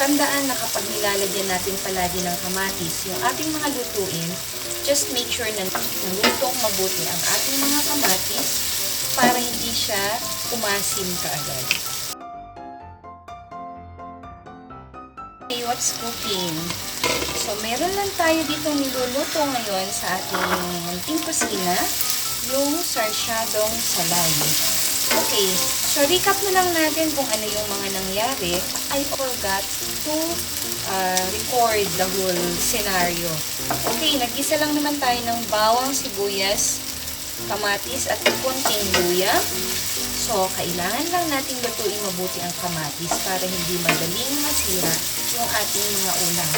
tandaan na kapag nilalagyan natin palagi ng kamatis, yung ating mga lutuin, just make sure na nalutong mabuti ang ating mga kamatis para hindi siya umasim kaagad. Okay, what's cooking? So, meron lang tayo dito niluluto ngayon sa ating munting kusina, yung sarciadong salay. Okay, so recap na lang natin kung ano yung mga nangyari. I forgot to record the whole scenario. Okay, nag-isa lang naman tayo ng bawang, sibuyas, kamatis at konting luya. So, kailangan lang natin lutuin mabuti ang kamatis para hindi madaling masira yung ating mga ulam.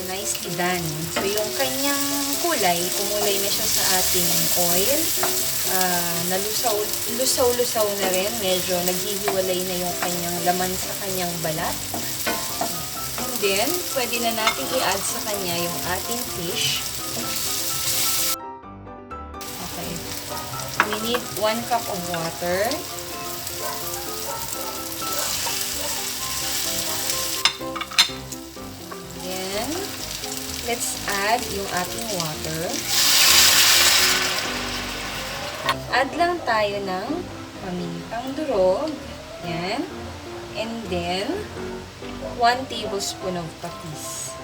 Nicely done. So, yung kanyang kulay, kumulay na siya sa ating oil. Lusaw-lusaw na rin. Medyo naghihiwalay na yung kanyang laman sa kanyang balat. And then, pwede na natin i-add sa kanya yung ating fish. Okay. We need 1 cup of water. Let's add yung ating water. Add lang tayo ng pamintang durog. Yan. And then, 1 tablespoon of patis.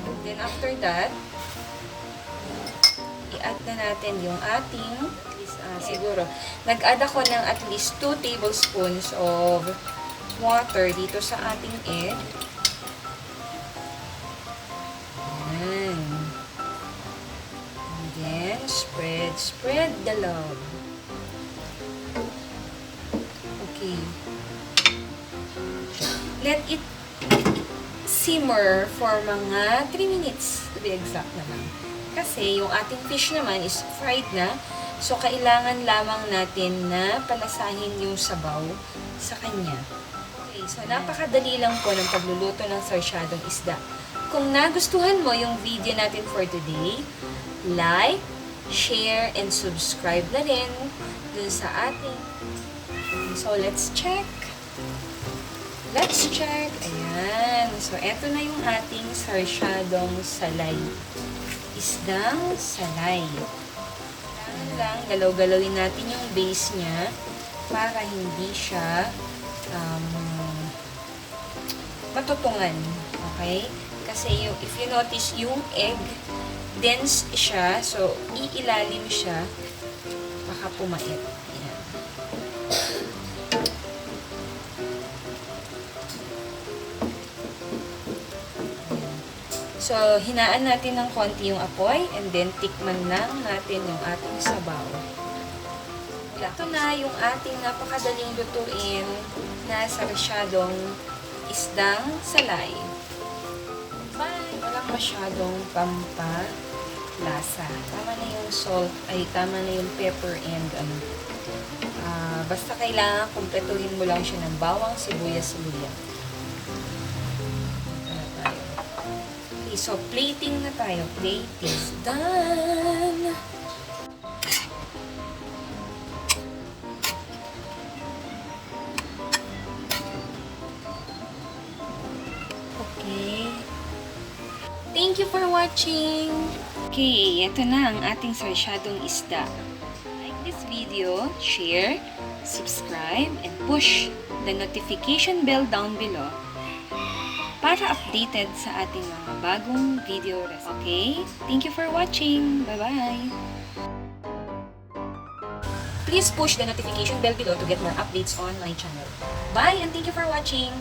And then after that, i-add na natin yung ating, siguro, nag-add ako ng at least 2 tablespoons of water dito sa ating egg. Spread the love. Okay. Let it simmer for mga 3 minutes to be exact naman. Kasi yung ating fish naman is fried na. So, kailangan lamang natin na palasahin yung sabaw sa kanya. Okay, so napakadali lang po ng pagluluto ng sarciadong isda. Kung nagustuhan mo yung video natin for today, like, share, and subscribe na rin dun sa ating. So, let's check. Let's check. Ayan. So, eto na yung ating sarciadong salay. Isdang salay. Kailangan lang, galaw-galawin natin yung base niya para hindi siya matutungan. Okay? Kasi if you notice, yung egg, dense siya, so iilalim siya, baka pumait. Ayan. So, hinaan natin ng konti yung apoy, and then tikman lang natin yung ating sabaw. Ito na yung ating napakadaling lutuin na sarciadong isdang salay. Bye! Walang masyadong pampalasa. Tama na yung salt, tama na yung pepper and basta kailangan kumpletuhin mo lang siya ng bawang, sibuyas, luya. Okay, so plating na tayo. Plating is done! Okay. Thank you for watching! Okay, ito na ang ating sarciadong isda. Like this video, share, subscribe, and push the notification bell down below para updated sa ating mga bagong video recipe. Okay? Thank you for watching! Bye-bye! Please push the notification bell below to get more updates on my channel. Bye and thank you for watching!